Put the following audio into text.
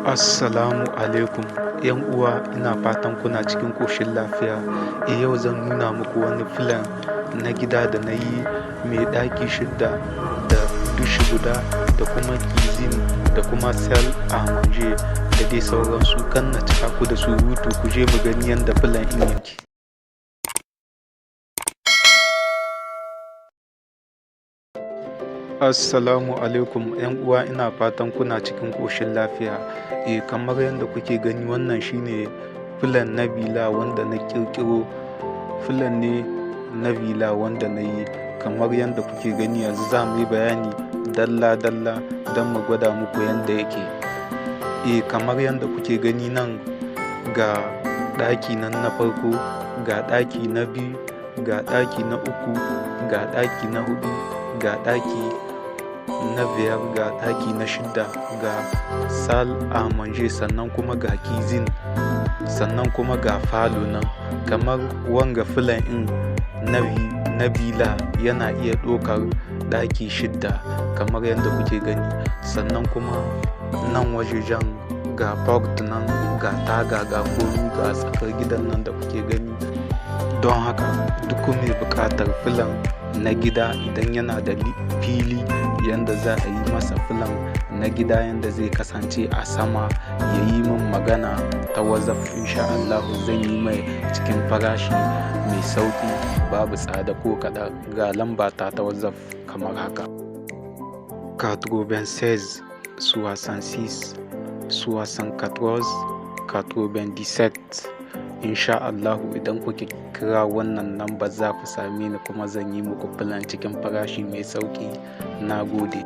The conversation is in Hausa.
Assalamu alaikum. 'Yan uwa, ina fatan kuna cikin ƙoshin lafiya. Yau zan nuna muku wani filan na gida da na yi mai ɗaki shidda da dushi guda da kuma kizin da kuma sel a manje da dai sauransu. Kan na cika ku da surutu, ku je mu gani yadda filan in yake. Assalamu alaikum 'yan uwa, ina fatan kuna cikin ƙoshin lafiya. Kamar yadda kuke gani, wannan shine filan na villa wanda na ƙirƙiro. Filan ne na villa wanda na yi. Kamar yadda kuke gani, yanzu za mu yi bayani dalla-dalla don mu gwada muku yadda yake. Kamar yadda kuke gani nan, ga ɗaki nan na farko, ga ɗaki na biyu, ga ɗaki na uku, ga ɗaki na huɗu, ga ɗaki na biyar, ga ɗaki na shidda, ga sal a manje, sannan kuma ga kizin, sannan kuma ga falo nan. Kamar wanga filan in na villa yana iya ɗaukar ɗaki shidda kamar yadda kuke gani. Sannan kuma nan wajejen ga port nan, ga taga, ga komi, ga tsakar gidan nan da kuke gani. Don haka duk mai buƙatar filan na gida, idan yana da fili yanda za a yi masa filan na gida yanda zai kasance a sama, ya yi min magana ta WhatsApp. Insha Allahu zan yi mai cikin farashi mai sauƙi, babu tsada ko kaɗan. Ga lamba ta WhatsApp kamar haka: 96 66 74 97. Insha Allahu idan kuke kira wannan lamba za ku same ni, kuma zan yi muku filan cikin farashi mai sauƙi. Na gode.